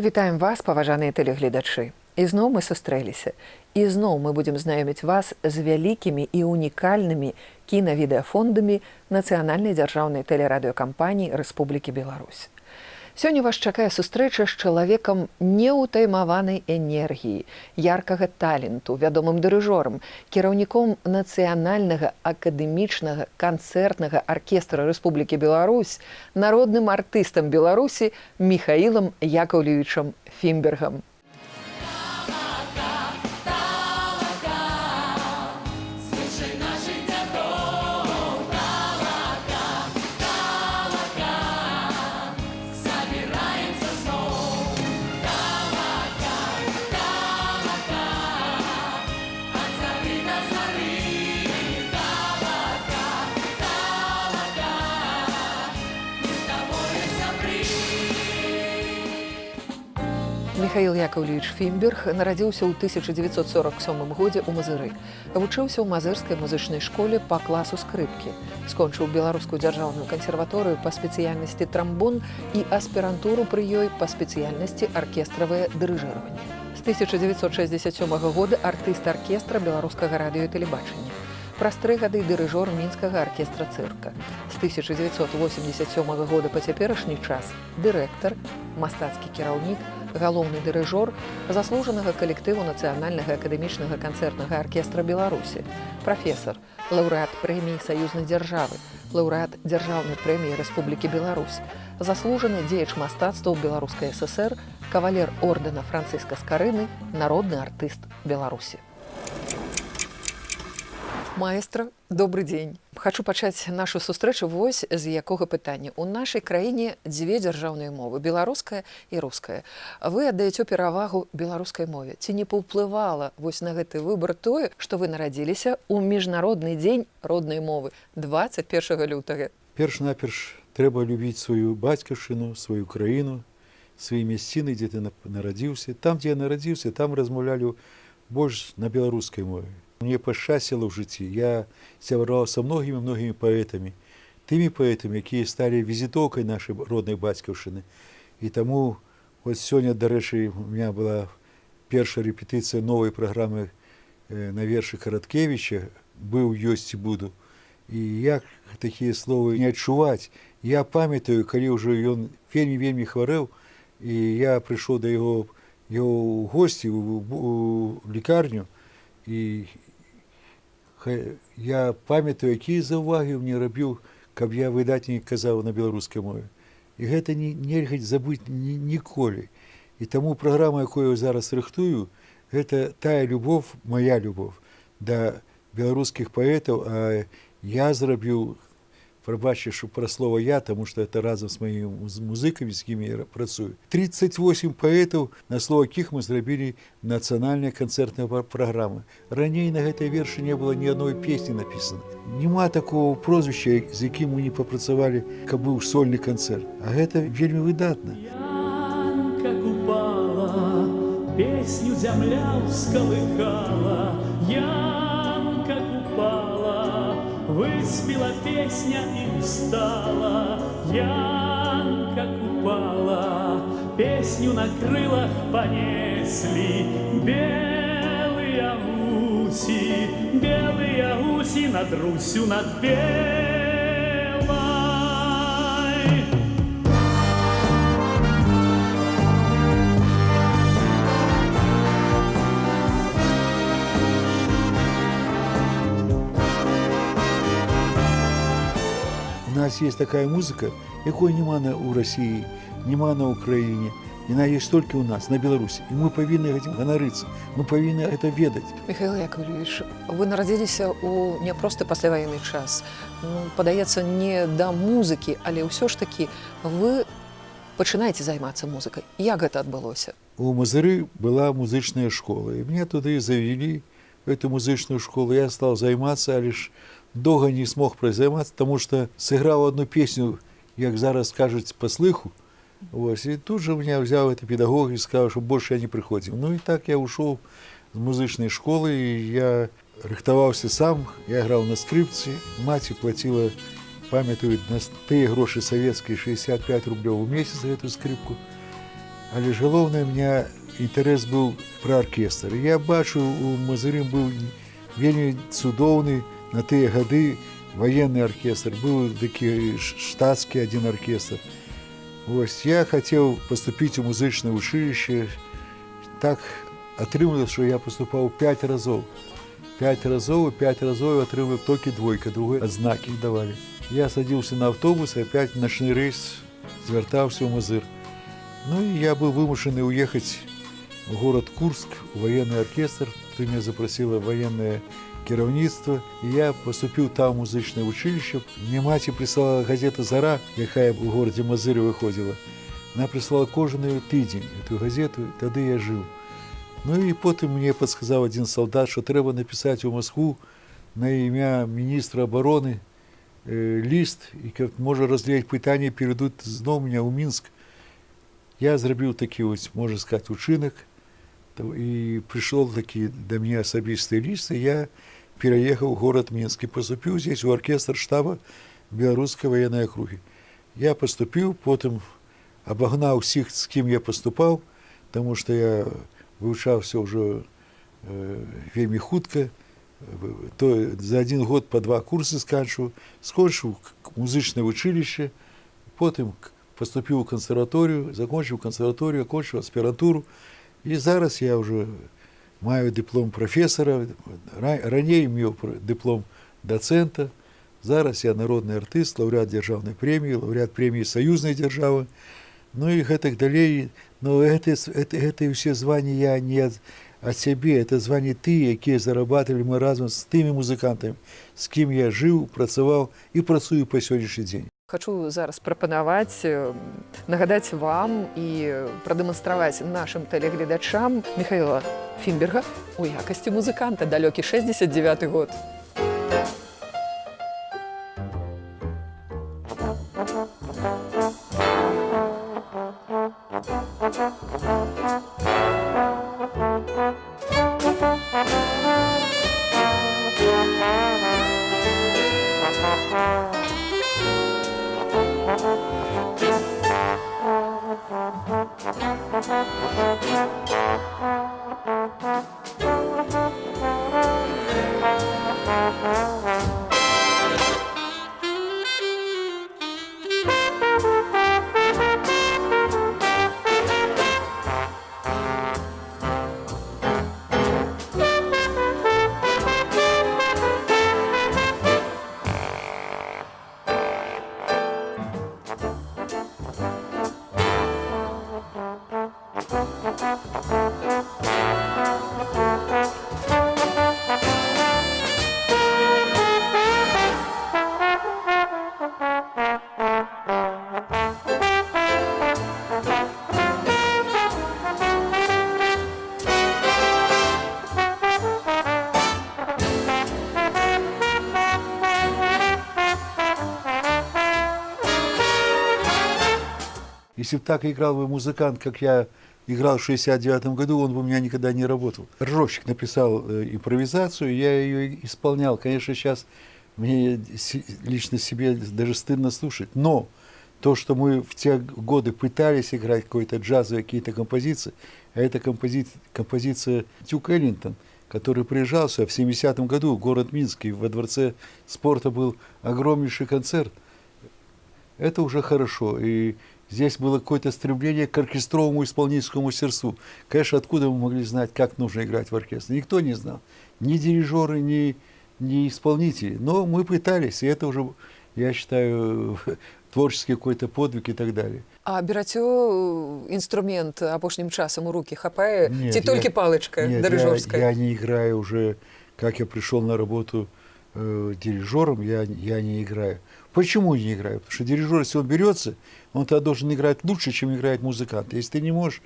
Вітаем вас, паважаныя тэлегледачы. Ізноў мы сустрэліся. Ізноў мы будзем знаёміць вас з вялікімі і унікальнымі кінавідэафондамі Нацыянальнай дзяржаўнай тэлерадыёкампаніі Рэспублікі Беларусь. Сёння вас чакае сустрэча з чалавекам неўтаймаванай энергіі, яркага таленту, вядомым дырыжорам, кіраўніком Нацыянальнага акадэмічнага канцэртнага аркестра Рэспублікі Беларусь, народным артыстам Беларусі Міхаілам Яковлевічам Фімбергам. Міхаіл Яковлевіч Фімберг нарадзіўся ў 1947 годзе ў Мазыры. Вучыўся ў Мазырскай музычнай школе па класу скрыпкі. Скончыў Беларускую дзяржаўную кансерваторыю па спецыяльнасці трамбон і аспірантуру пры ёй па спецыяльнасці аркестравае дырыжыраванне. З 1967 года артыст аркестра беларускага радыё і тэлебачання. Праз 3 гады дырыжор мінскага аркестра цырка. З 1987 года па цяперашні час дырэктар, мастацкі кіраўнік, галоўны дырыжор заслужанага калектыву Нацыянальнага акадэмічнага канцэртнага аркестра Беларусі, прафесар, лаўрэат прэміі саюзнай дзяржавы, лаўрэат дзяржаўнай прэміі Рэспублікі Беларусь, заслужаны дзеяч мастацтва ў Беларускай ССР, кавалер ордэна Францыска Скарыны, народны артыст Беларусі. Маэстра, добры дзень. Хачу пачаць нашу сустрэчу вось з якога пытання. У нашай краіне дзве дзяржаўныя мовы, беларуская і руская. Вы аддаеце перавагу беларускай мове. Ці не паўплывала вось на гэты выбар тое, што вы нарадзіліся ў міжнародны дзень роднай мовы 21 лютага? Перш-наперш трэба любіць сваю бацькаўшчыну, сваю краіну, свае мясціны, дзе ты нарадзіўся. Там, дзе я нарадзіўся, там размаўлялі больш на беларускай мове. Мне пашчасціла ў жыцці. Я сябраваў са многімі паэтамі, тымі паэтамі, якія сталі візітоўкай нашай роднай бацькаўшчыны. І таму вось сёння, дарэчы, у меня была першая рэпетыцыя новай праграмы на вершы Караткевіча «Быў, ёсць і буду». І як такія словы не адчуваць? Я памятаю, калі ўжо ён вельмі хварэў, і я прыйшоў да яго ў госці у лікарню, і я памятаю, якія заўвагі мне рабіў, каб я выдатней казаў на беларускай мове. І гэта нельга забыць ніколі. І таму праграма, якую я зараз рыхтую, гэта тая любоў, моя любоў да беларускіх паэтаў, а я зрабіў, прабачце, што пра слова «я», таму што это разам з маімі музыкамі, з кімі я працую. 38 паэтаў, на слова якіх мы зрабілі нацыянальная канцэртная праграма. Раней на гэтай вершы не было ні адной песні напісана. Нема такого прозвішча, з якім мы не папрацавалі, каб быў сольны канцэрт. А гэта вельмі выдатна. Янка купала, песню зямля ўскалыхала, Янка купала, выспела песня и устала, Янка купала, песню на крылах понесли белые гуси над Русью, над Белой. У нас есть такая музыка, якой няма ў России, няма на Украине. Яна есть толькі ў нас, на Беларусі. І мы павінны гэтым ганарыцца. Мы павінны гэта ведаць. Міхаіл Яковлевич, вы нарадзіліся ў няпросты пасляваенны час. Падаецца, не да музыкі, але ўсё ж такі вы пачынаеце займацца музыкай. Як гэта адбылося? У Мазыры была музычная школа. І мне туды завялі эту музычную школу. Я стаў займацца, але ж доўга не смог займацца, таму што сыграў одну песню як зараз скажуть, по слыху. Ось, і тут же мене взяв цей педагог і сказав, що більше я не приходив. Ну і так я ушов з музичної школи, і я рихтувався сам, я грав на скрипці, мать платила, пам'ятаю, на ті гроші совєтські 65 рублів у місяць за цю скрипку. Але ж головне, у мене інтерес був про оркестр. Я бачу, у Мазирі був вельми цудовний на ті годи воєнний оркестр, був такий штатський один оркестр. Ось, я хотів поступити у музичне училище. Так отрималося, що я поступав 5 разів. 5 разів я отримав тільки двойка, другої ознаки давали. Я садився на автобус і опять ночний рейс звертався у Мазир. Ну и я был вымушенный уехать в город Курск, в военный оркестр. Тут меня запросило военное керівництво. И я поступил там в музичное училище. Мне мать прислала газету «Зара», яка в городе Мазирі виходила. Она прислала кожаний тиждень эту газету, тогда я жил. Ну и потом мне подсказал один солдат, что треба написать в Москву на ім'я міністра оборони лист, і може розглядати питання, перейдуть знову мене у Мінськ. Я зробив такий, ось, можна сказати, учинок, і прийшов такий до мене особистий лист, і я переїхав в город Мінськ і поступив здесь в оркестр штабу Білоруської воєнної округи. Я поступив, потім обогнав всіх, з ким я поступав, тому що я вивчався вже вельми хутко, то за 1 год по 2 курси скончив музичне училище, потім поступив у консерваторію, закінчив консерваторію, окончив аспірантуру. І зараз я вже маю диплом професора, раніше мав диплом доцента. Зараз я народний артист, лауреат державної премії, лауреат премії Союзної держави. Ну і так далі. Но це всі звання я не от себе, це звання ті, які зарабатывали ми разом з тими музикантами, з ким я жив, працював і працюю по сьогоднішній день. Хочу зараз прапанаваць, нагадаць вам і прадэманстраваць нашым тэлегледачам Михаіла Фімберга у якасці музыканта, далёкі 69 год. Если бы так играл бы музыкант, как я играл в 69 году, он бы у меня никогда не работал. Аранжировщик написал импровизацию, я ее исполнял. Конечно, сейчас мне лично себе даже стыдно слушать. Но то, что мы в те годы пытались играть какой-то джазовые какие-то композиции, а это композиция Дюк Эллингтон, который приезжал сюда в 70-м году в город Минск, и во Дворце спорта был огромнейший концерт. Это уже хорошо. И здесь было какое-то стремление к оркестровому исполнительскому мастерству. Конечно, откуда мы могли знать, как нужно играть в оркестре? Никто не знал. Ни дирижеры, ни исполнители. Но мы пытались, и это уже, я считаю, творческий какой-то подвиг и так далее. А бераце інструмент апошнім часам у руки хапае? Нет, Ці толькі палычка Нет, дирижерская? я не играю уже, как я пришел на работу дирижером, я не играю. Почему не играю? Потому что дирижер, если он берется, он тогда должен играть лучше, чем играет музыкант. Если ты не можешь,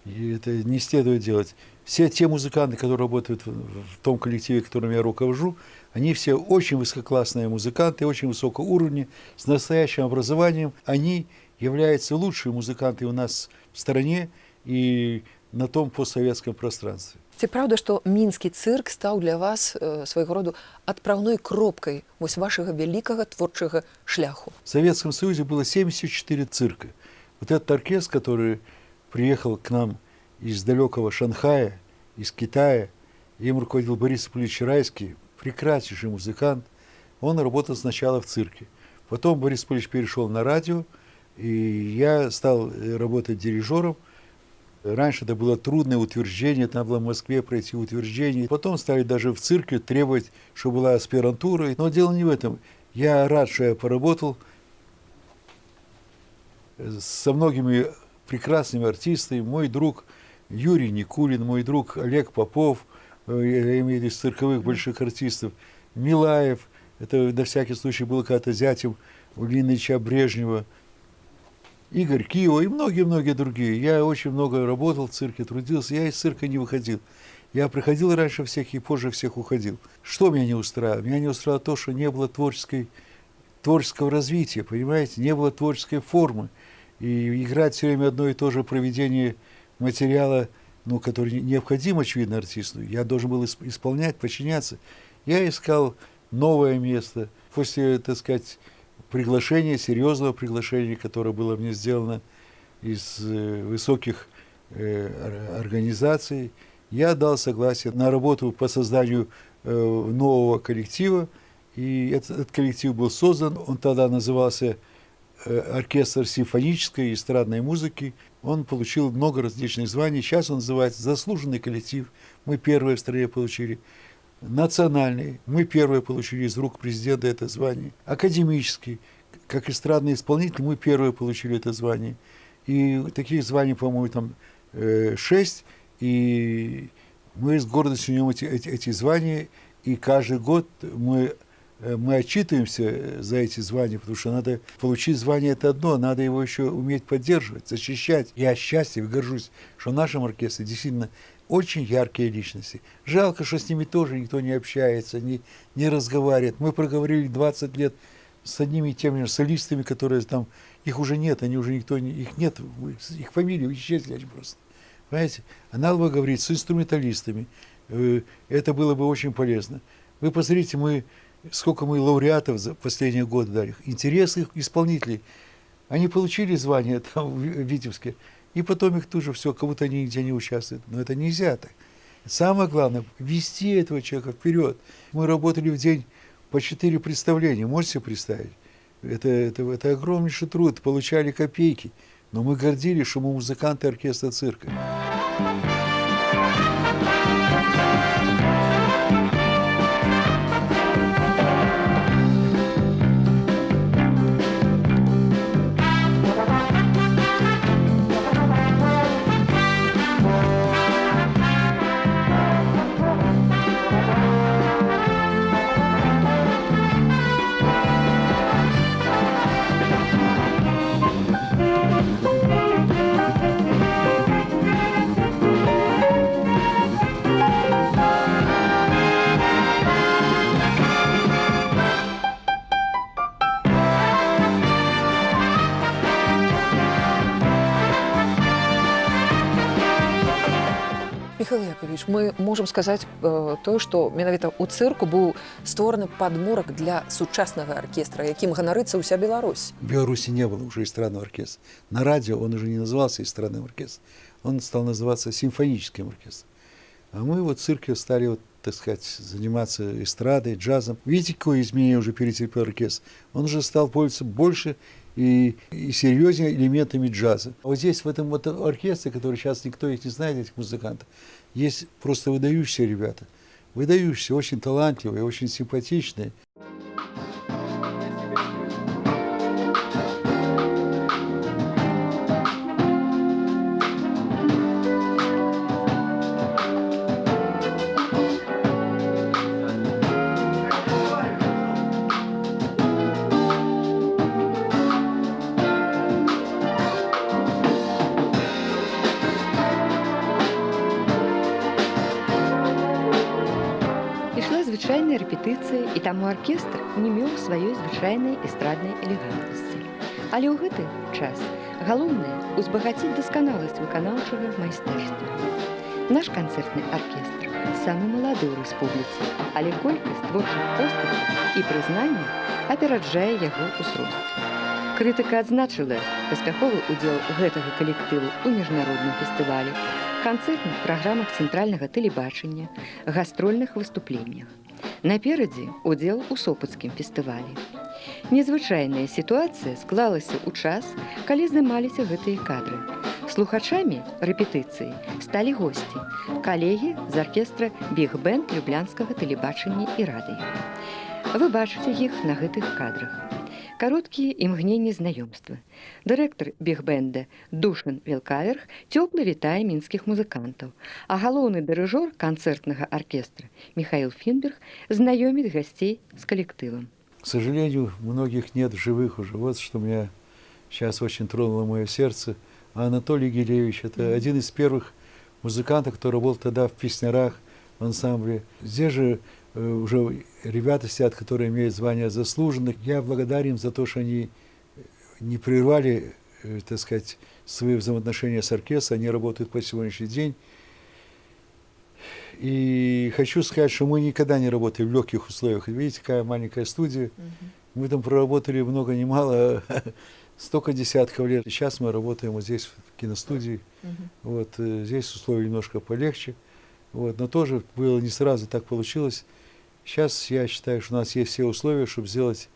это не следует делать. Все те музыканты, которые работают в том коллективе, которым я руковожу, Они все очень высококлассные музыканты, очень высокого уровня, с настоящим образованием. Они являются лучшими музыкантами у нас в стране и на том постсоветском пространстве. Ці правда, што мінскі цырк стаў для вас свайго роду адпраўной кропкай вось вашага вялікага творчага шляху? В Советском Союзе было 74 цирка. Вот этот оркестр, который приехал к нам из далекого Шанхая, из Китая, им руководил Борис Ипполевич Райский, прекраснейший музыкант. Он работал сначала в цирке. Потом Борис Ипполевич перешел на радио, и я стал работать дирижером. Раньше это было трудное утверждение, надо было в Москве пройти утверждение. Потом стали даже в цирке требовать, чтобы была аспирантура. Но дело не в этом. Я рад, что я поработал со многими прекрасными артистами. Мой друг Юрий Никулин, мой друг Олег Попов, я имею в виду цирковых больших артистов, Милаев, это на всякий случай был когда-то зятем у Ильи Ильича Брежнева, Игорь Кио и многие-многие другие. Я очень много работал в цирке, трудился, я из цирка не выходил. Я приходил раньше всех и позже всех уходил. Что меня не устраивало? Меня не устраивало то, что не было творческого развития, понимаете, не было творческой формы. И играть все время одно и то же проведение материала, ну, который необходим, очевидно, артисту. Я должен был исполнять, подчиняться. Я искал новое место. После, так сказать, приглашения, серьезного приглашения, которое было мне сделано из высоких организаций, я дал согласие на работу по созданию нового коллектива. И этот коллектив был создан, он тогда назывался оркестр симфонической и эстрадной музыки. Он получил много различных званий. Сейчас он называется заслуженный коллектив. Мы первые в стране получили. Национальный. Мы первые получили из рук президента это звание. Академический. Как эстрадный исполнитель мы первые получили это звание. И таких званий, по-моему, там 6. И мы с гордостью нем эти звания. И каждый год мы отчитываемся за эти звания, потому что надо получить звание, это одно, надо его еще уметь поддерживать, защищать. Я счастлив и горжусь, что в нашем оркестре действительно очень яркие личности. Жалко, что с ними тоже никто не общается, не разговаривает. Мы проговорили 20 лет с одними и теми же солистами, которые там, их уже нет, они уже никто, их нет, их фамилии исчезли они просто. Понимаете? А надо бы говорить с инструменталистами. Это было бы очень полезно. Вы посмотрите, сколько мы лауреатов за последние годы дали, интересных исполнителей. Они получили звание там в Витебске, и потом их тоже все, как будто они нигде не участвуют. Но это нельзя так. Самое главное, вести этого человека вперед. Мы работали в день по 4 представления, можете себе представить? Это огромнейший труд, получали копейки. Но мы гордились, что мы музыканты оркестра цирка. Михаил Яковлевич, мы можем сказаць тое, што менавіта ў цырку быў створаны падмурак для сучаснага оркестра, якім ганарыцца ўся Беларусь. В Беларуси не было уже эстрадного оркестра. На радио он уже не назывался эстрадным оркестром, он стал называться симфоническим оркестром. А мы вот в цирке стали, так сказать, заниматься эстрадой, джазом. Видите, какое изменение уже перетерпел оркестр? Он уже стал пользоваться больше и серьезнее элементами джаза. Вот здесь, в этом вот оркестре, который сейчас никто их не знает, этих музыкантов, есть просто выдающиеся ребята. Выдающиеся, очень талантливые, очень симпатичные. Звычайная рэпетыцыя, і таму аркестр не меў сваёй звычайнай эстраднай элегантнасці. Але ў гэты час галоўнае ўзбагаціць дасканаласць выканаўчага майстэрства. Наш канцэртны аркестр самы малады ў рэспубліцы, але колькасць творчых поступаў і прызнання апераджае яго ўзрост. Крытыка адзначыла паспяховы ўдзел гэтага калектыву ў міжнародным фестывалі, канцэртных праграмах цэнтральнага тэлебачання, гастрольных выступленнях. Наперадзе удзел у Сопацкім фестывалі. Незвычайная сітуацыя склалася ў час, калі здымаліся гэтыя кадры. Слухачамі рэпетыцыі сталі госці, калегі з аркестра «Біг-бэнд» Люблянскага тэлебачання і радыё. Вы бачыце іх на гэтых кадрах. Кароткія імгненні знаёмства. Дырэктар біг-бэнда Душан Велкаверх цёпла вітае мінскіх музыкантаў, а галоўны дырыжор канцэртнага аркестра Михаил Финберг знаёміць гасцей з калектывам. К сожалению, многих нет в живых уже. Вот что меня сейчас очень тронуло мое сердце. А Анатолий Гилевич – это один из первых музыкантов, кто работал тогда в песнярах, в ансамбле. Здесь же уже ребята сидят, которые имеют звание заслуженных. Я благодарен за то, что они не прервали, так сказать, свои взаимоотношения с оркестром. Они работают по сегодняшний день. И хочу сказать, что мы никогда не работали в легких условиях. Видите, какая маленькая студия. Мы там проработали много, ни мало, столько десятков лет. Сейчас мы работаем вот здесь, в киностудии. Вот, здесь условия немножко полегче. Вот, но тоже было не сразу так получилось. Сейчас я считаю, что у нас есть все условия, чтобы сделать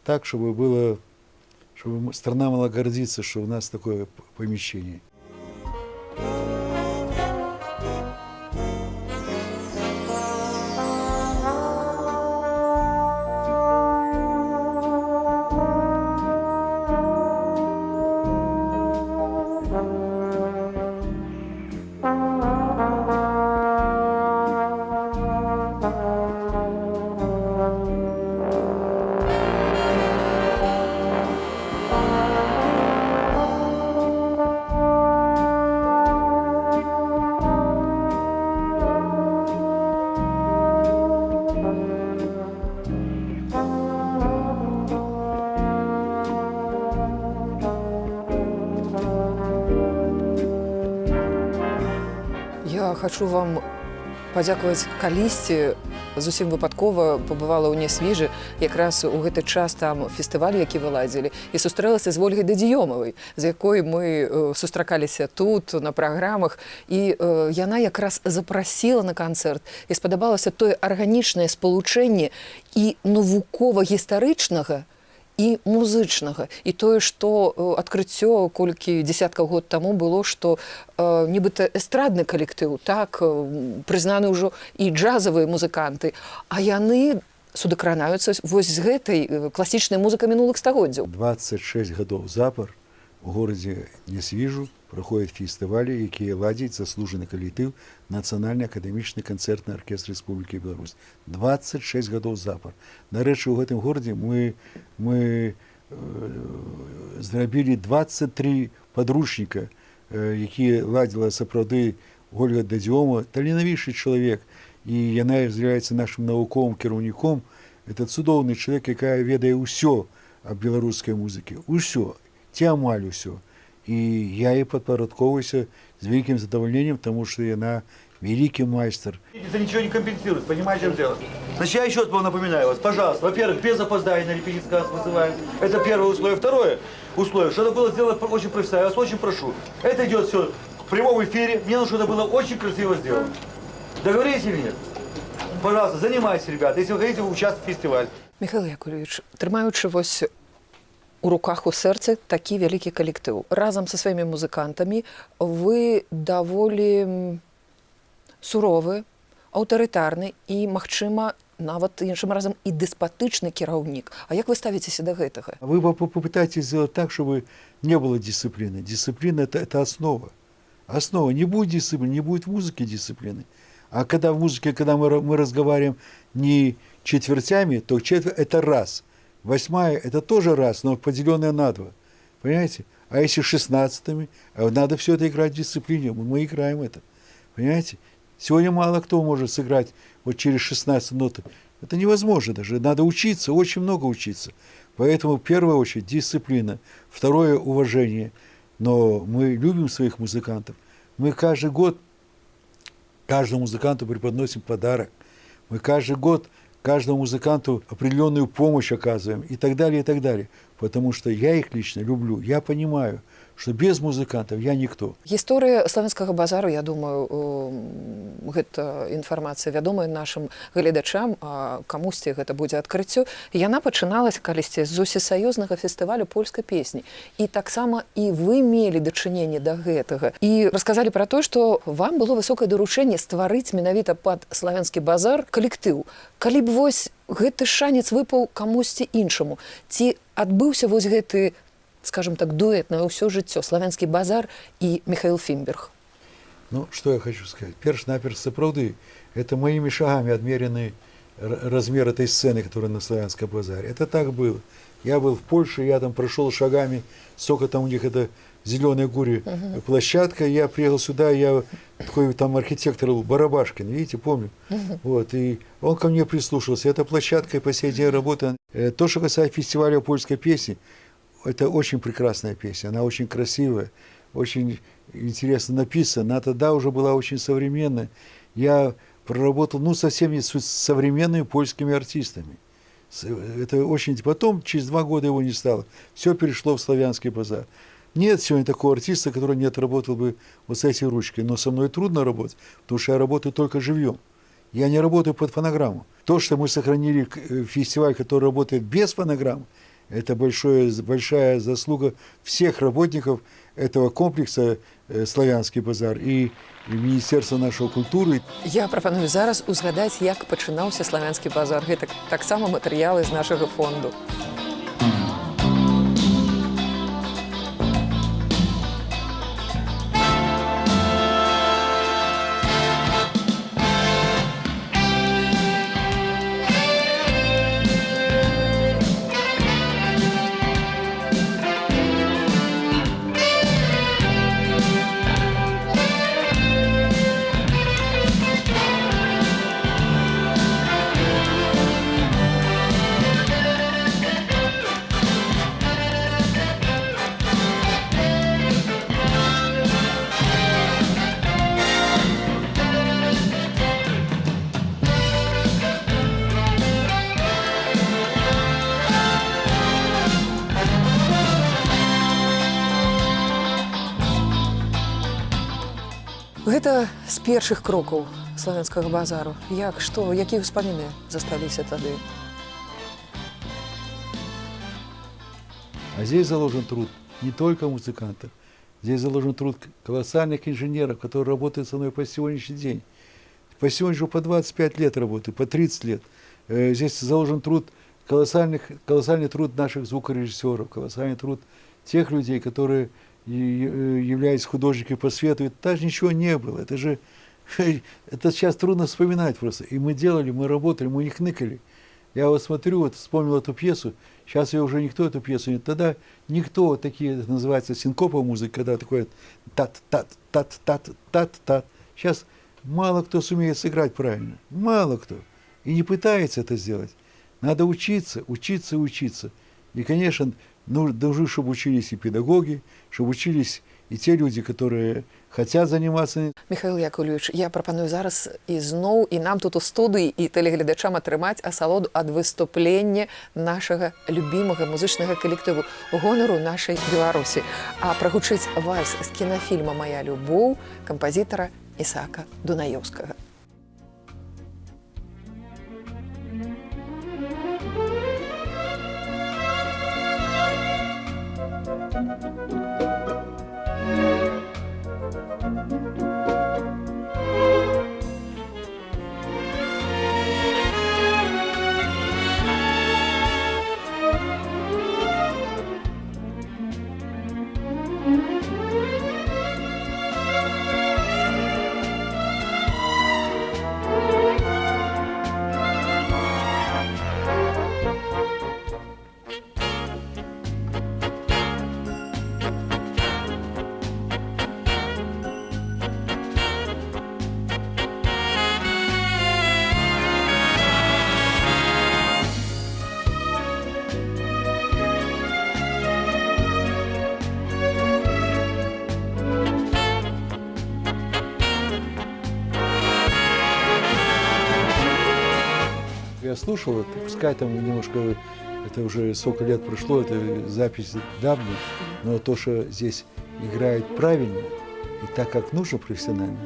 так, чтобы было, чтобы страна могла гордиться, что у нас такое помещение. Я хочу вам падзякаваць калісьці, зусім выпадкова пабывала ў Нясвіжы, якраз у гэты час там фестываль, які выладзілі, і сустрэлася з Вольгай Дадзіёмавай, з якой мы сустракаліся тут, на праграмах, і яна якраз запрасіла на канцэрт, і спадабалася тое арганічнае спалучэнне і навукова-гістарычнага, і музычнага. І тое, што адкрыццё колькі дзесяткаў год таму было, што нібыта эстрадны калектыў, так, прызнаны ўжо і джазавыя музыканты, а яны судакранаюцца вось з гэтай класічнай музыкай мінулых стагоддзяў. 26 гадоў запар у горадзе Нясвіжу праходзяць фестывалі, якія ладзіць заслужаны калектыў Нацыянальны акадэмічны канцэртны аркестр Рэспублікі Беларусь. 26 гадоў запар. Нарэчы, у гэтым горадзе мы зрабілі 23 падручніка, якія ладзіла сапраўды Ольга Дадзіёмова, таленавіты чалавек, і яна з'яўляецца нашым навуковым кіраўніком. Это цудоўны чалавек, якая ведае ўсё аб беларускай музыкі. Усё, ці амаль усё. И я ей подпорядковываюсь с великим задоволением, потому что она великий мастер. Это ничего не компенсирует, понимаете, что делать? Значит, я еще раз напоминаю вас, пожалуйста, во-первых, без опоздания на репетицию вас вызываем. Это первое условие. Второе условие, что это было сделано очень профессионально. Я вас очень прошу. Это идет все в прямом эфире. Мне нужно, чтобы это было очень красиво сделано. Договорились или нет? Пожалуйста, занимайтесь, ребята, если вы хотите участвовать в фестивале. Михаил Яковлевич, трымаючы вось у руках, у сэрцы такі вялікі калектыў. Разам са сваімі музыкантамі вы даволі суровы, аўтарытарны і, магчыма, нават іншым разам і дэспатычны кіраўнік. А як вы ставіцеся да гэтага? Вы попытаетесь сделать так, чтобы не было дисциплины. Дисциплина – это основа. Основа. Не будет дисциплины, не будет в музыке дисциплины. А когда в музыке, когда мы разговариваем не четвертями, то четверть – это раз. Восьмая – это тоже раз, но поделенная на два. Понимаете? А если 16-ми, надо все это играть в дисциплине. Мы играем это. Понимаете? Сегодня мало кто может сыграть вот через 16 нот Это невозможно даже. Надо учиться, очень много учиться. Поэтому, в первую очередь, дисциплина. Второе, уважение. Но мы любим своих музыкантов. Мы каждый год каждому музыканту преподносим подарок. Мы каждый год каждому музыканту определенную помощь оказываем и так далее, и так далее. Потому что я их лично люблю. Я понимаю, что без музыкантов я никто. Гісторыя славянскага базару, я думаю, гэта інфармацыя вядомая нашым гледачам, камусьці гэта будзе адкрыццё. Яна пачыналася калісьці з усесаюзнага фестывалю польскай песні. І таксама і вы мелі дачыненне да гэтага. І расказалі пра тое, што вам было высокае даручэнне стварыць менавіта пад славянскі базар калектыў. Калі б вось гэты шанец выпаў камусьці іншаму, ці адбыўся вось гэты, скажем так, дуэт на ўсё жыццё, славянскі базар і Михаил Фімберг? Ну, что я хочу сказать. Перш-наперш, сапраўды, это моими шагами отмеренный размер этой сцены, которая на славянском базаре. Это так было. Я был в Польше, я там прошел шагами, сколько там у них это зеленая гури площадка, я приехал сюда, я такой там архитектор был, Барабашкин, видите, помню. Вот, и он ко мне прислушался. Эта площадка и по сей день работает. То, что касается фестиваля польской песни, это очень прекрасная песня, она очень красивая, очень интересно написана. Она тогда уже была очень современная. Я проработал, ну, совсем не с современными польскими артистами. Это очень... Потом, через 2 года его не стало. Все перешло в славянский базар. Нет сегодня такого артиста, который не отработал бы вот с этой ручкой. Но со мной трудно работать, потому что я работаю только живьем. Я не работаю под фонограмму. То, что мы сохранили фестиваль, который работает без фонограммы, это большая заслуга всех работников этого комплекса «Славянский базар» и Министерства нашего культуры. Я прапаную зараз узгадаць, як пачынаўся славянскі базар. Гэта таксама матэрыялы з нашага фонду. Гэта з першых крокаў славянскага базару. Як, што, якія ўспаміны засталіся тады? А здесь заложен труд не только музыкантов, здесь заложен труд колоссальных инженеров, которые работают со мной по сегодняшний день. По сегодняшнему по 25 лет работаю, по 30 лет. Здесь заложен труд, колоссальный труд наших звукорежиссеров, колоссальный труд тех людей, которые являются художниками по свету. Это даже ничего не было. Это сейчас трудно вспоминать просто. И мы делали, мы работали, мы не хныкали. Я вот смотрю, вот вспомнил эту пьесу. Сейчас ее уже никто эту пьесу не... Тогда никто, вот такие, это называется синкоповая музыка, когда такое тат-тат-тат-тат-тат-тат. Сейчас мало кто сумеет сыграть правильно. Мало кто. И не пытается это сделать. Надо учиться, учиться, учиться. И, конечно, нужно, чтобы учились и педагоги, чтобы учились и те люди, которые хотят заниматься. Михаил Яковлевич, я прапаную зараз ізноў і нам тут у студыі і тэлегледачам атрымаць асалоду ад выступлення нашага любімага музычнага калектыву, гонару нашай Беларусі. А прагучыць вальс з кінафільма «Моя любоў» кампазітара Ісаака Дунаеўскага. послушал, вот, пускай там немножко, это уже сколько лет прошло, это запись давняя, но то, что здесь играет правильно и так, как нужно профессионально,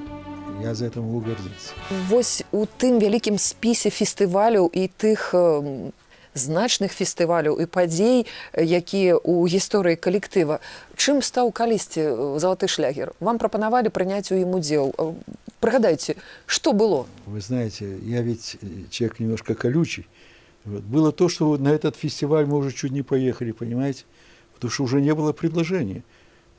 я за это могу гордиться. Вось у тым вялікім спісе фестываляў і тых значных фестываляў і падзей, якія ў гісторыі калектыва, чым стаў калісьці залаты шлягер? Вам прапанавалі прыняць у ім удзел. Прыгадайце, што было? Вы знаете, я ведь человек немножко колючий. Вот. Было то, что вот на этот фестиваль мы уже чуть не поехали, понимаете? Потому что уже не было предложения.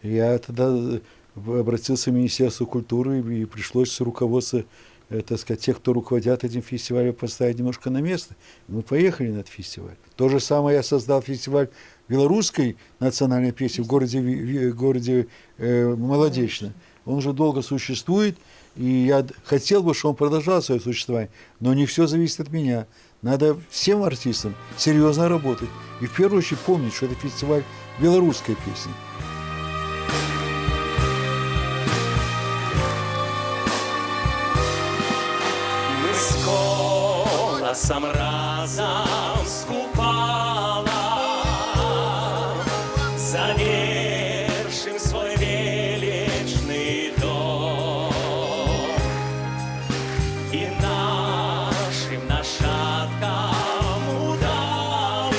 Я тогда обратился в Министерство культуры, и пришлось руководство, так сказать, тех, кто руководят этим фестивалем, поставить немножко на место. Мы поехали на этот фестиваль. То же самое я создал фестиваль белорусской национальной песни в городе Молодечно. Он уже долго существует, и я хотел бы, чтобы он продолжал свое существование. Но не все зависит от меня. Надо всем артистам серьезно работать. И в первую очередь помнить, что это фестиваль белорусской песни. Мы с колосом разом с купала завершим свой величный дом, и нашим нашаткам удалым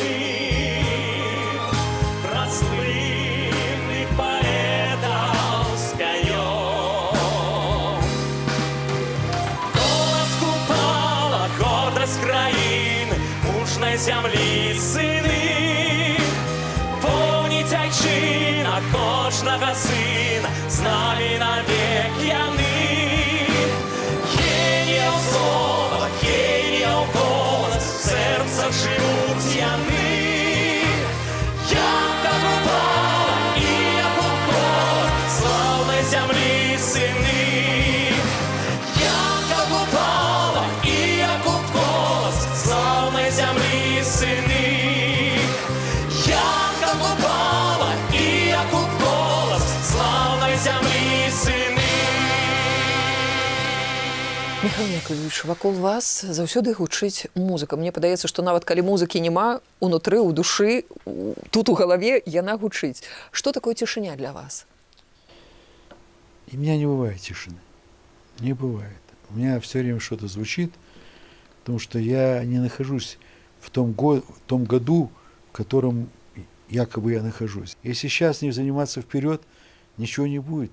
прославленных поэтов споем. Голос купала, гордость краин, мужной земли сыны. Помнить айчина кожного сына, з нами навек яны. Геніяў слова, геніяў голос, в сердцах живут яны. Як окупала і окупала славной земли сыны. Як окупала і окупала славной земли сыны. Як окупала і окупала славной земли сыны. Михаил Яковлевич, вакол вас заўсёды гучыць музыка. Мне падаецца, што нават калі музыкі няма, унутры, у душы, тут у галаве яна гучыць. Што такое цішыня для вас? И у меня не бывает тишины. Не бывает. У меня все время что-то звучит, потому что я не нахожусь в том году, в котором якобы я нахожусь. Если сейчас не заниматься вперед, ничего не будет.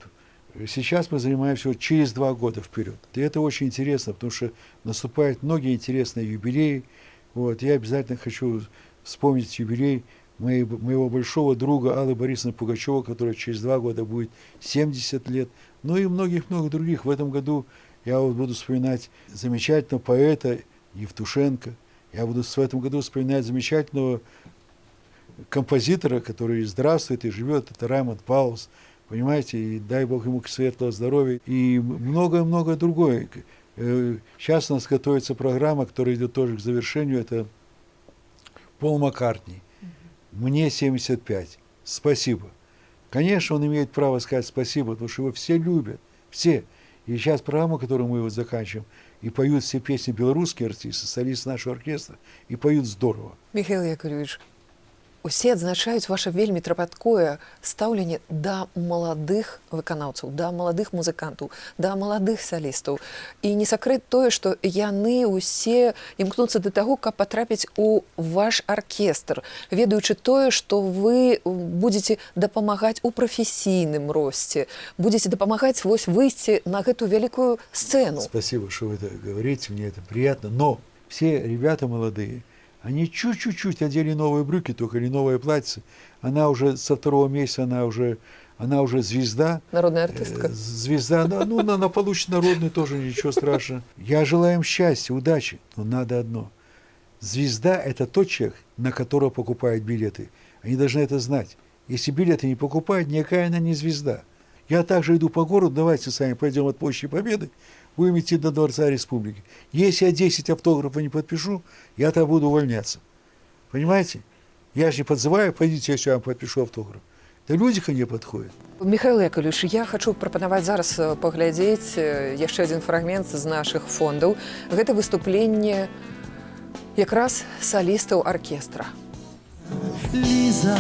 Сейчас мы занимаемся вот через 2 года вперед. И это очень интересно, потому что наступают многие интересные юбилеи. Вот. Я обязательно хочу вспомнить юбилей моего большого друга Аллы Борисовны Пугачевой, которая через 2 года будет 70 лет. Ну и многих-многих других. В этом году я вот буду вспоминать замечательного поэта Евтушенко. Я буду в этом году вспоминать замечательного композитора, который здравствует и живет, это Раймонд Паулс. Понимаете, и дай Бог ему светлого здоровья. И многое-многое другое. Сейчас у нас готовится программа, которая идет тоже к завершению. Это Пол Маккартни. Мне 75. Спасибо. Конечно, он имеет право сказать спасибо, потому что его все любят. Все. И сейчас программа, которую мы вот заканчиваем, и поют все песни белорусские артисты, солисты нашего оркестра, и поют здорово. Михаил Яковлевич, усе адзначаюць ваше вельмі трапяткое стаўленне да маладых выканаўцаў, да маладых музыкантаў, да маладых салістаў. І не сакрэт тое, што яны ўсе імкнуцца да таго, каб патрапіць у ваш аркестр, ведаючы тое, што вы будзеце дапамагаць у прафесійным росце, будзеце дапамагаць вось выйсці на гэту вялікую сцэну. Спасибо, что вы это говорите, мне это приятно. Но все ребята молодые, они чуть-чуть одели новые брюки, только или новое платье. Она уже со 2-го месяца, она уже звезда. Народная артистка. Звезда, ну, она получит народную, тоже ничего страшного. Я желаю им счастья, удачи, но надо одно. Звезда – это тот человек, на которого покупают билеты. Они должны это знать. Если билеты не покупают, никакая она не звезда. Я также иду по городу, давайте с вами пойдем от Площади Победы, будем идти до Дворца Республики. Если я 10 автографов не подпишу, я тогда буду увольняться. Понимаете? Я же не подзываю, пойдите, я вам подпишу автограф. Да люди ко мне подходят. Михаил Яковлевич, я хочу прапанаваць зараз паглядзець яшчэ адзін фрагмент з нашых фондаў. Гэта выступленне Якраз салістаў аркестра. Лиза,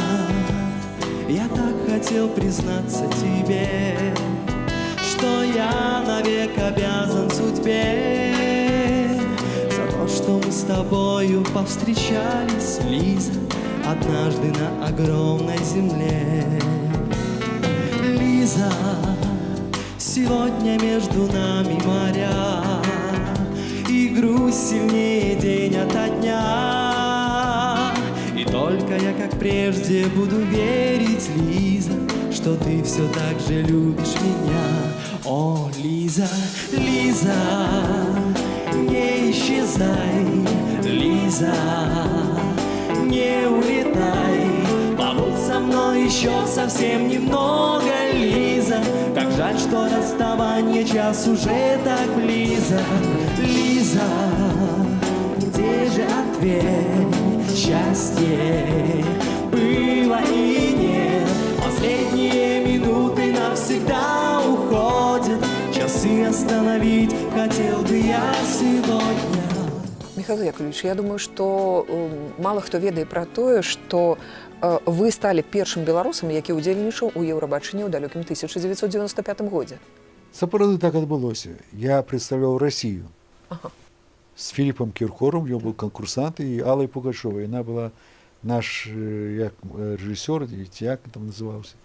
я так хотел признаться тебе, что я навек обязан судьбе за то, что мы с тобою повстречались, Лиза, однажды на огромной земле. Лиза, сегодня между нами моря, и грусть сильнее день ото дня. И только я, как прежде, буду верить, Лиза, что ты все так же любишь меня. О, Лиза, Лиза, не исчезай, Лиза, не улетай, побудь со мной еще совсем немного, Лиза. Как жаль, что расставание час уже так близко. Лиза, где же ответ? Счастье было и нет. Последние минуты навсегда уходят. Часы остановить хотел бы я сегодня. Михаил Яковлевич, я думаю, што мала хто ведае пра тое, што вы сталі першым беларусам, які ўдзельнічаў у Еўрабачанні ў далёкім 1995 годзе. Сапраўды так адбылося. Я представлял Россию. Ага. С Филиппом Киркором, я был конкурсант, и Аллой Пугачевой. Она была наш режиссер, як там назывался.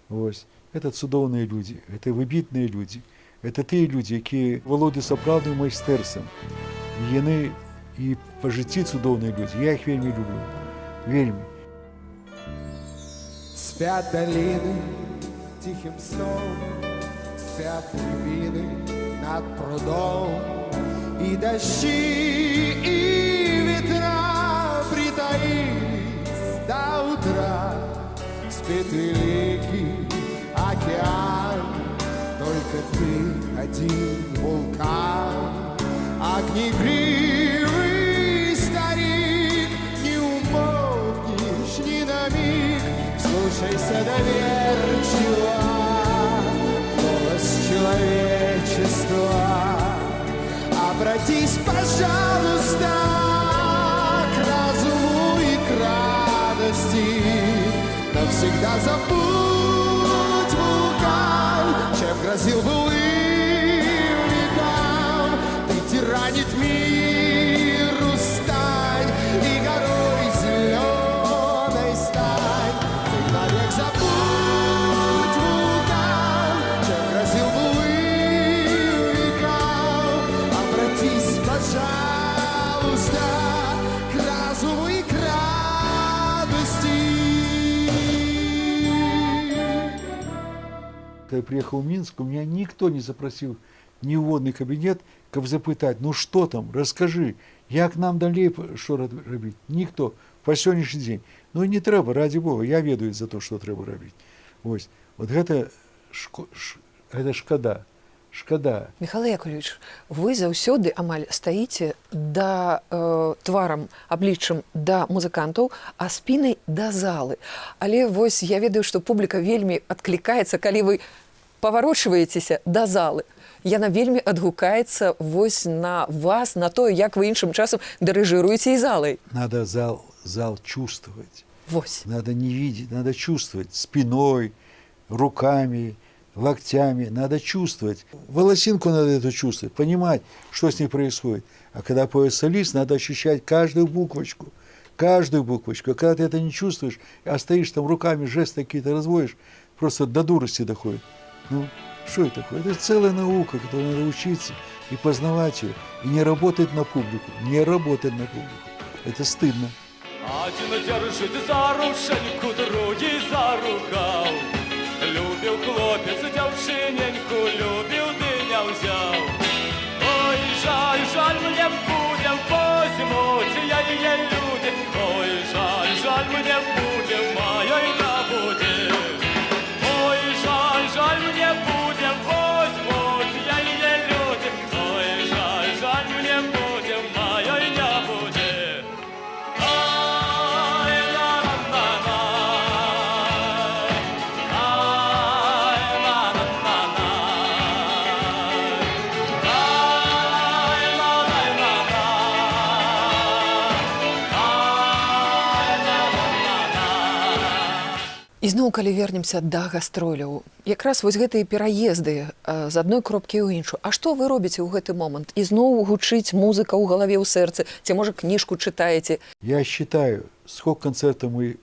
Вот. Это цудоўныя люди, это выбітныя люди. Это тыя люди, які володуюць сапраўдным майстэрствам. Яны і па жыцці цудоўныя люди. Я их вельмі люблю. Вельмі. Спят долины тихим сном, спят рябины над прудом, и дожди, и ветра притаились до утра. Спит великий океан, только ты один вулкан. Огнегривый старик, не умолкнешь ни на миг. Слушайся доверчиво голос человечества. Обратись, пожалуйста, к разуму и к радости. Навсегда забудь вулкан, чем грозил былым векам. Ты тиранить миру стань и горой зеленой стань. Ты навек забудь вулкан, чем грозил былым векам. Обратись, пожалуйста, к разуму и к радости. Когда я приехал в Минск, у меня никто не запросил ни в водный кабинет, как запытать, ну что там, расскажи, як нам далее, что робить. Никто по сённяшні день. Ну не треба, ради Бога, я ведаю за то, что треба робить. Вот это шкода. Шкода. Михаил Яковлевич, вы заўсёды амаль стаіце да тварам, абліччам да музыкантаў, а спінай да залы. Але вось я ведаю, што публіка вельмі адклікаецца, калі вы паварочваецеся да залы. Яна вельмі адгукаецца вось на вас, на тое, як вы іншым часам дырыжыруеце і залай. Надо зал чувствовать. Вось. Надо не видеть, надо чувствовать спиной, руками, локтями. Надо чувствовать. Волосинку надо эту чувствовать, понимать, что с ней происходит. А когда поет солист, надо ощущать каждую буквочку. Каждую буквочку. А когда ты это не чувствуешь, а стоишь там руками, жесты какие-то разводишь, просто до дурости доходит. Ну, что это такое? Это целая наука, которой надо учиться и познавать ее. И не работать на публику. Не работать на публику. Это стыдно. Один держит за рушеньку, другий за рукав. Любив хлопець дівчиненьку, любив, дыня взяв. Ой, жаль, жаль, мне будем, возьмуть я її люди. Ой, жаль, жаль, мне будем, моей не будет. Ой, жаль, жаль, мне будем, возьмуть я її люди. Ой, жаль, жаль, мне будем, моей не будет. Ай, ла-ла-ла-ла. І зноў, калі вернемся да гастроляў, якраз вось гэтыя пераезды з адной кропкі ў іншую. А што вы робіце ў гэты момант? І зноў гучыць музыка ў галаве, ў сэрцы, ці, можа, кніжку чытаеце? Я считаю, сколько концертов мы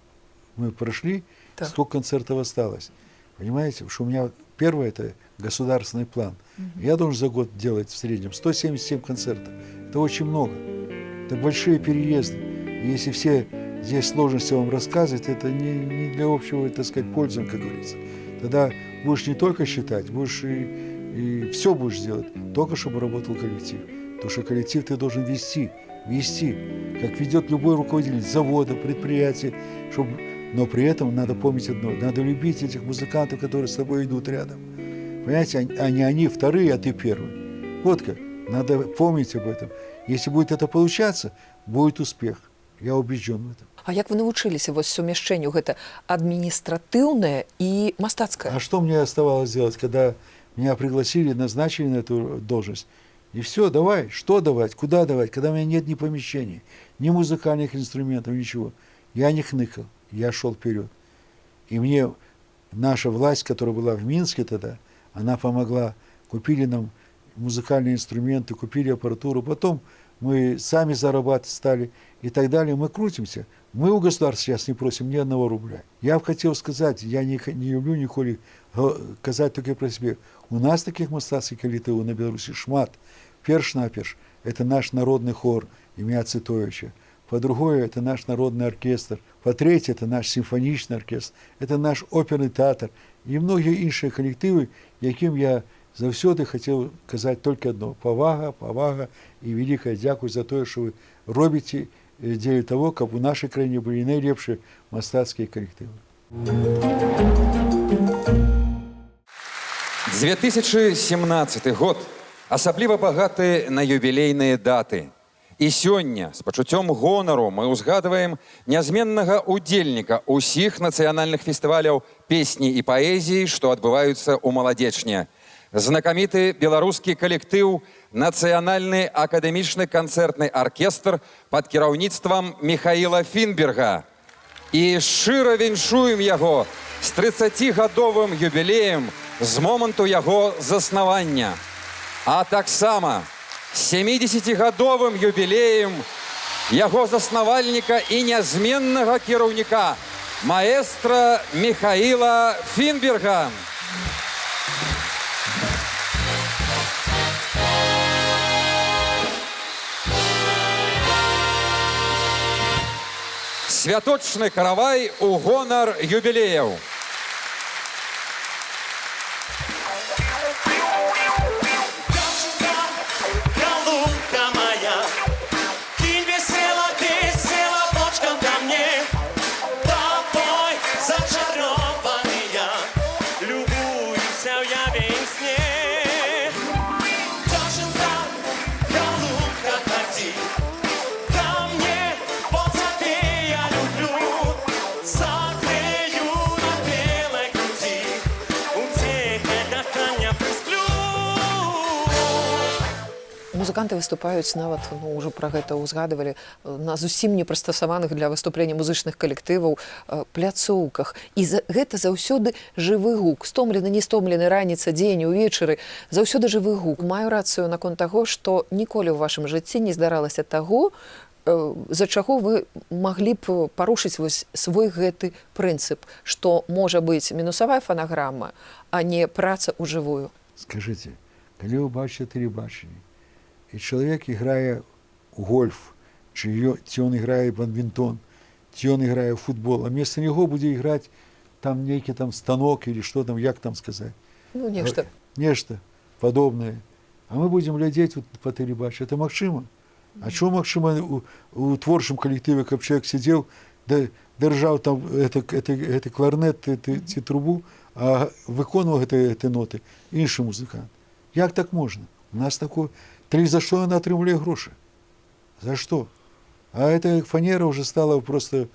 прошли, Так. сколько концертов осталось. Понимаете? Потому что у меня первое – это государственный план. Я должен за год делать в среднем 177 концертов. Это очень много. Это большие переезды. И если все здесь сложности вам рассказывать, это не для общего, так сказать, пользы, как говорится. Тогда будешь не только считать, будешь и все будешь делать, только чтобы работал коллектив. Потому что коллектив ты должен вести, как ведет любой руководитель завода, предприятия, но при этом надо помнить одно, надо любить этих музыкантов, которые с тобой идут рядом. Понимаете, а не они вторые, а ты первый. Вот как. Надо помнить об этом. Если будет это получаться, будет успех. Я убежден в этом. А як вы навучыліся вось сумяшчэнню гэта адміністратыўнае і мастацкае? А что мне оставалось делать, когда меня пригласили, назначили на эту должность? И все, давай, что давать, куда давать, когда у меня нет ни помещений, ни музыкальных инструментов, ничего. Я не хныкал, я шел вперед. И мне наша власть, которая была в Минске тогда, она помогла. Купили нам музыкальные инструменты, купили аппаратуру. Потом мы сами зарабатывать стали и так далее. Мы крутимся. Мы у государства сейчас не просим ни одного рубля. Я бы хотел сказать, я не люблю ніколи казать только про себя. У нас таких мастацких коллективов на Беларуси шмат. Перш-наперш, это наш народный хор імя Цитовича. По-другое, это наш народный оркестр. По-третье, это наш симфоничный оркестр. Это наш оперный театр. И многие іншие коллективы, яким я завсёды хотел казать только одно. Повага и великое дякую за то, что вы робите для того, как у нашей краине были наилепшие мастацкие коллективы. 2017 год асабліва багаты на юбілейныя даты. І сёння з пачуццём гонару мы ўзгадваем нязменнага удзельніка ўсіх нацыянальных фестываляў песні і паэзіі, што адбываюцца ў Маладзечне. Знакаміты беларускі калектыў Нацыянальны акадэмічны канцэртны аркестр пад кіраўніцтвам Михаіла Фінберга. І шчыра віншуем яго з 30-гадовым юбілеем з моманту яго заснавання. А таксама 70-гадовым юбілеем яго заснавальніка і нязменнага кіраўніка маэстра Михаіла Фінберга. Святочны каравай у гонар юбілеяў. Музыканты выступаюць нават, ўжо пра гэта ўзгадывалі, на зусім не прыстасаваных для выступлення музычных калектываў пляцоўках. І гэта заўсёды жывы гук. Стомлены, не стомлены, раніца, дзень, увечары. Заўсёды жывы гук. Маю рацыю наконт таго, што ніколі ў вашым жыцці не здаралася таго, за чаго вы маглі б парушыць вось свой гэты прынцып, што можа быць мінусавая фанаграма, а не праца ў жывую. Скажите, калі вы бачите тэлебачанне, и человек, играя в гольф, ці он играет в бадминтон, ці он играет в футбол, а вместо него будет играть там некий там станок или что там, як там сказать. Ну, нешта. Нешта подобное. А мы будем глядеть вот по телебачанню. Это магчыма? А что магчыма у творчым коллективе, каб человек сидел, да, держал там это кларнет, ці трубу, а виконував эти ноты інший музикант. Як так можна? У нас такое... За что она отрывали гроши? За что? А эта фанера уже стала просто,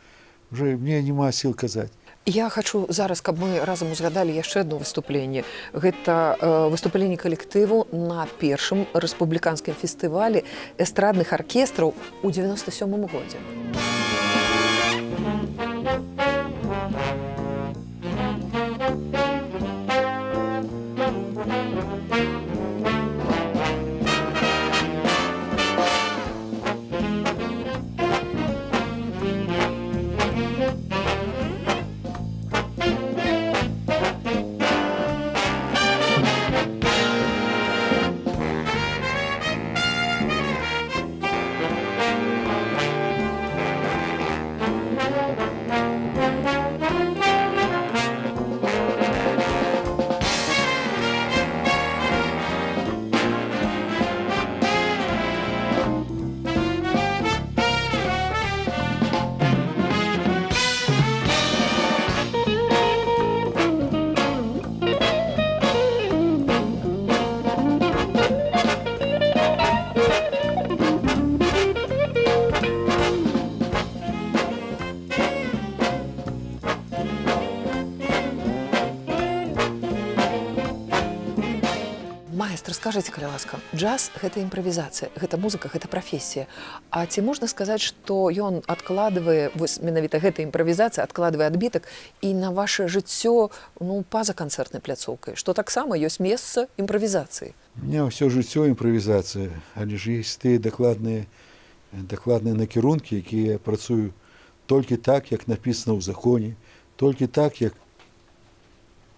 уже мне нема сил казать. Я хочу зараз, каб мы разам узгадалі яшчэ одно выступленне. Гэта выступленне калектыву на першым рэспубліканскім фестывалі эстрадных аркестраў у 97 годзе. аркестр, скажыце, калі ласка, джаз гэта імправізацыя, гэта музыка, гэта прафесія. А ці можна сказаць, што ён адкладвае, вось менавіта гэта імправізацыя адкладвае адбітак і на ваше жыццё, ну, па-за канцэртнай пляцоўкай, што таксама ёсць месца імправізацыі? У меня все жыццё імправізацыя, але ж ёсць тыя дакладныя накірункі, якія я працую толькі так, як напісана ў законе, толькі так, як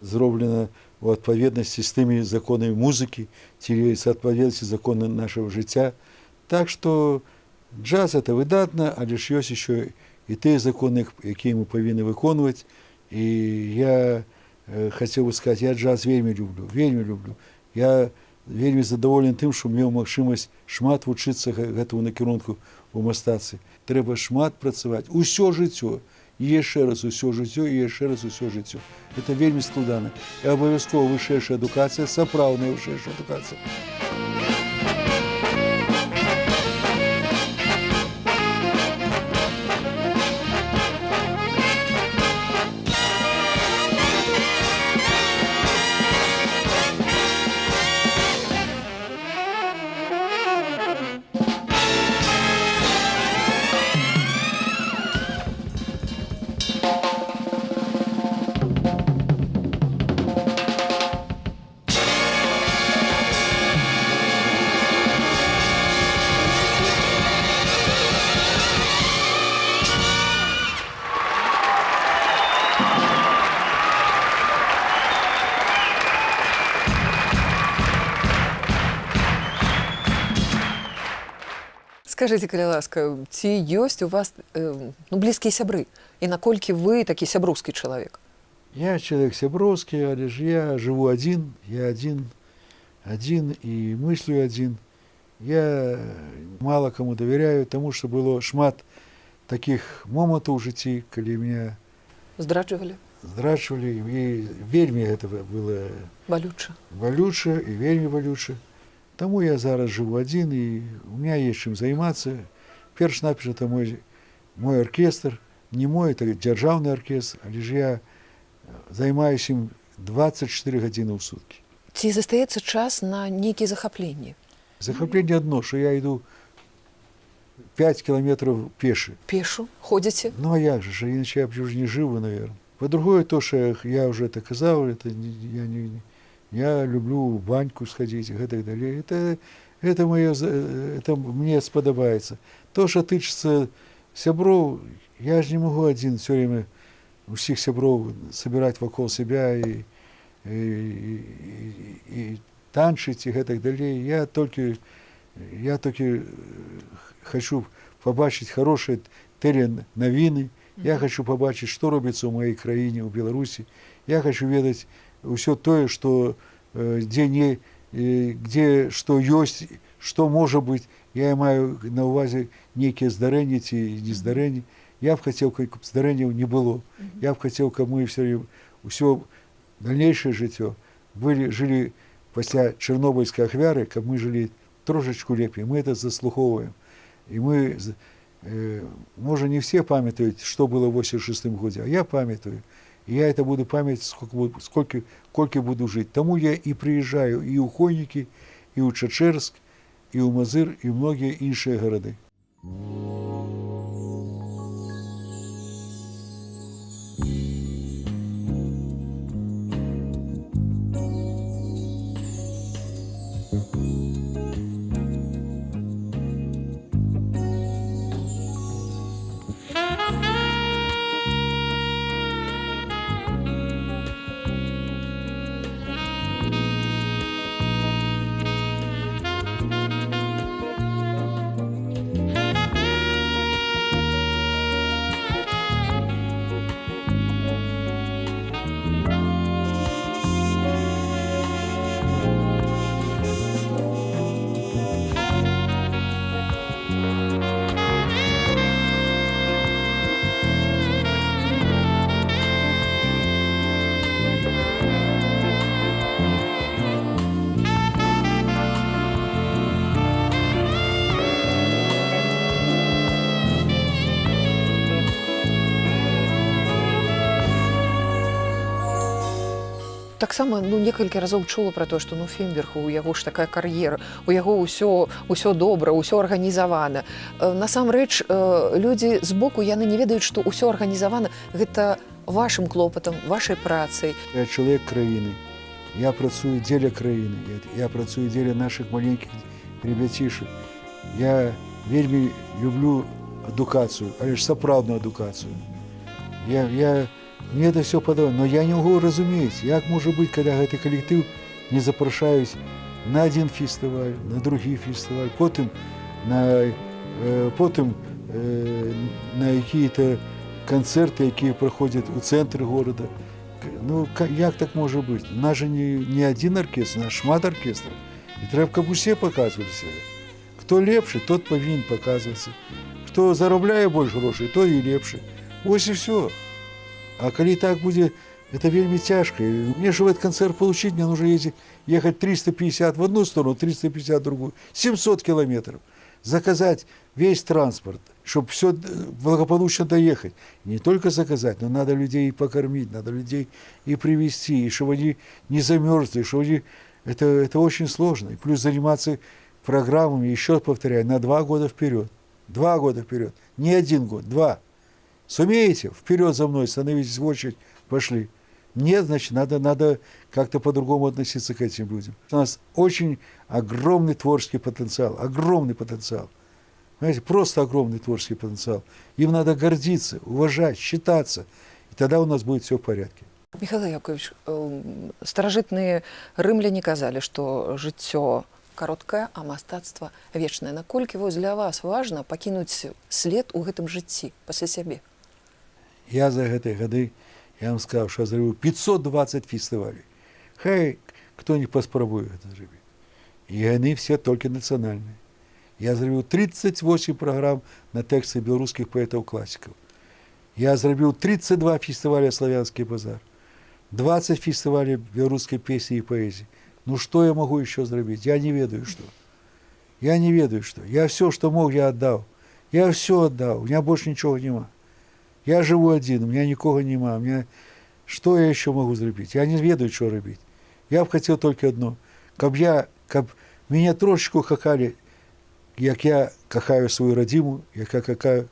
зроблена у адпаведнасці з тымі законамі музыкі ці адпаведнасці законам нашага жыцця. Так што джаз это выдатна, але ж ёсць еще і тыя законы, якія мы павінны выконваць. І я хацеў бы сказаць, я джаз вельмі люблю, вельмі люблю. Я вельмі задаволены тым, што меў магчымасць шмат вучыцца гэтаму накірунку ў мастацтве. Трэба шмат працаваць усё жыццё. І яшчэ раз усё жыццё, і яшчэ раз усё жыццё. Это вельмі складана. І абавязкова вышэйшая адукацыя, сапраўдная вышэйшая адукацыя. Скажыце, калі ласка, ці ёсць у вас блізкія сябры? І наколькі вы такі сяброўскі чалавек? Я чалавек сяброўскі, але ж я жыву адзін, я адзін і мыслю адзін. Я мала каму давяряю, таму што было шмат такіх момантаў у жыцці, калі мяне Здраджвалі? і вельмі гэта было балюча і вельмі балюча. Таму я зараз жыву адзін, і у меня есть чым займацца. Перш-наперш это мой аркестр, не мой, это дзяржаўны аркестр, але ж я займаюся ім 24 гадзіны ў суткі. Ці застаецца час на нейкія захапленні? Захапленне адно, што я іду 5 кіламетраў пешы. Пешу? Ходзіце? Ну а як же, иначе я б уже не жив, наверное. По-другое, то, что я уже это казал, это я люблю в баньку сходить и так далее. Это мне сподобается. То, что тычется сябров, я же не могу один все время всех сябров собирать вокруг себя и танчить и так далее. Я только хочу побачить хорошие теленовины. Я хочу побачить, что робится в моей краине, в Беларуси. Я хочу ведать все то, что где что есть, что может быть. Я маю на увазе некие здарения, ці нездарения. Я б хотел, как здарения не было. Я б хотел, как мы все дальнейшее житё жили после Чернобыльской ахвяры, как мы жили трошечку лепей. Мы это заслуховываем. И мы, может, не все памятуют, что было в 86-м году, а я памятую. И я это буду памятать, сколько буду жить. Тому я и приезжаю и у Хойники, и у Чечерск, и у Мазыр, и многие іншие города. таксама некалькі разоў чула пра тое, што Фімберг, у яго ж такая кар'ера, у яго ўсё добра, ўсё арганізавана. Насамрэч, людзі збоку яны не ведаюць, што ўсё арганізавана гэта вашым клопатам, вашай працай. Я чалавек краіны. Я працую дзеля краіны. Я працую дзеля нашых маленькіх ребяцішак. Я вельмі люблю адукацыю, але ж сапраўдную адукацыю. Мне это все падабаецца, но я не могу разумець, як можа быць, калі гэты калектыў не запрашаюць на адзін фестываль, на другі фестываль, потым на якія-то канцэрты, якія праходзяць у цэнтры горада. Ну, як так можа быць? У нас жа не адзін аркестр, у нас шмат аркестраў. І трэба, каб усе паказвалі сябе. Хто лепшы, тот павінен паказвацца. Хто зарабляе больш грошай, той і лепшы. Вось і все. А калі так будзе, это вельмі цяжка. Мне, чтобы этот концерт получить, мне нужно ехать 350 в одну сторону, 350 в другую. 700 километров. Заказать весь транспорт, чтобы все благополучно доехать. Не только заказать, но надо людей и покормить, надо людей и привезти, и чтобы они не замерзли, чтобы они... Это очень сложно. И плюс заниматься программами, еще повторяю, на 2 года вперед. 2 года вперед. Не 1 год, 2. Сумеете? Вперед за мной, становитесь в очередь, пошли. Нет, значит, надо как-то по-другому относиться к этим людям. У нас очень огромный творческий потенциал, огромный потенциал. Понимаете, просто огромный творческий потенциал. Им надо гордиться, уважать, считаться. И тогда у нас будет все в порядке. Михаил Яковлевич, старажытныя рымляне казалі, што жыццё кароткае, а мастацтва вечнае. Наколькі вось для вас важна пакінуць след у гэтым жыцці пасля сябе? Я за гэтыя гады, я вам сказал, что я зрабіў 520 фестивалей. Хай кто-нибудь паспрабуе гэта зрабіць. І яны все только нацыянальныя. Я зрабіў 38 программ на тэксты беларускіх паэтаў-класікаў. Я зрабіў 32 фестиваля «Славянский базар», 20 фестивалей беларускай песни и поэзии. Ну что я могу еще зрабіць? Я не ведаю, что. Я не ведаю, что. Я все, что мог, я отдал. Я все отдал. У меня больше ничего нема. Я живу один, у меня никого нема. Что я еще могу зрабіць? Я не ведаю, что рабіць. Я бы хотел только одно. Каб меня трошечку кахали, як я кахаю свою родиму, як я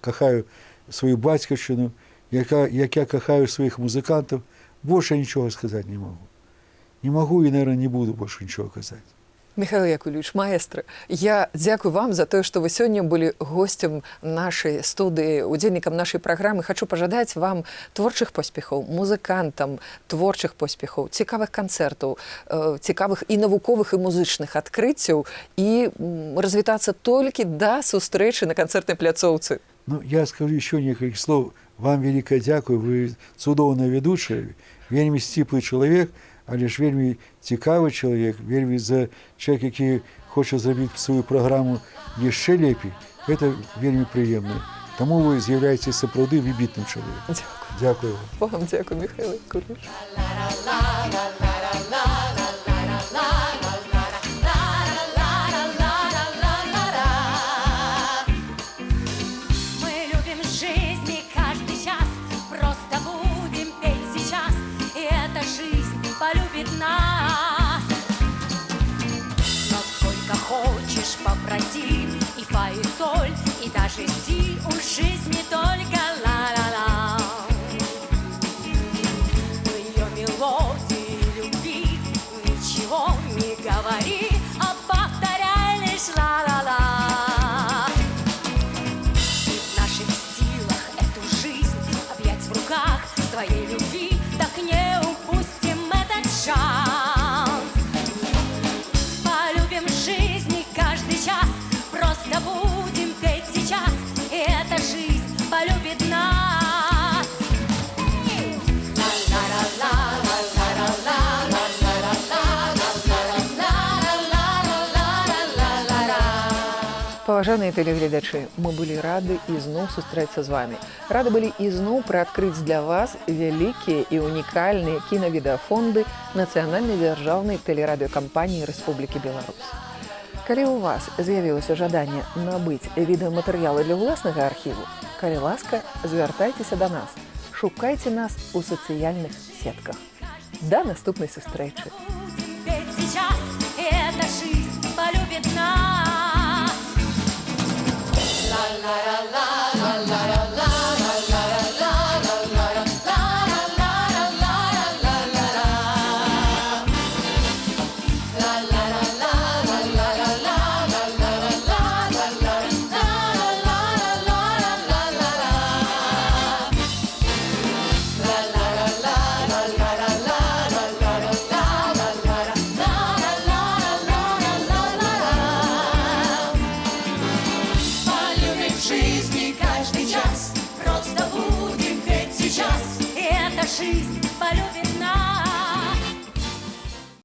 кахаю свою батьківщину, як я кахаю своих музыкантов, больше я ничего сказать не могу. Не могу и, наверное, не буду больше ничего казать. Михаил Яковлевич, маэстро, я дзякую вам за то, что вы сегодня были гостем нашей студии, удзельником нашей программы. Хочу пожадать вам творчих поспехов, музыкантам творчих поспехов, цікавых концертов, цікавых и навуковых, и музычных открытий, и развитаться только до сустрэчы на концертной пляцоўцы. Ну, я скажу еще несколько слов. Вам великое дякую, вы цудоўная ведучая, вельмі сціплы чалавек, але ж вельмі цікавы чалавек, вельмі чалавек, які хоча зрабіць сваю праграму яшчэ лепей, гэта вельмі прыемна. Таму вы з'яўляецеся сапраўды выбітным чалавекам. Дякую вам. Вам дякую, Михаил Яковлевич. Попроси и фа, и соль, и даже си, у жизни только ла-ла-ла. В ее мелодии любви ничего не говори, а повторяй лишь ла-ла-ла. И в наших силах эту жизнь объять в руках своей любви, так не упустим этот шанс. Полюбим жизни каждый час, просто будем петь сейчас, и эта жизнь полюбит нас. Паважаныя тэлегледачы, мы былі рады ізноў сустрэцца з вами. Рады былі ізноў прыадкрыць для вас вялікія і унікальныя кінавідэафонды Нацыянальнай дзяржаўнай тэлерадыёкампаніі Рэспублікі Беларусь. Калі ў вас з'явілася жаданне набыць відэаматэрыялы для ўласнага архіву, калі ласка, звяртайцеся да нас, шукайце нас у сацыяльных сетках. Да наступнай сустрэчы. Будем петь сейчас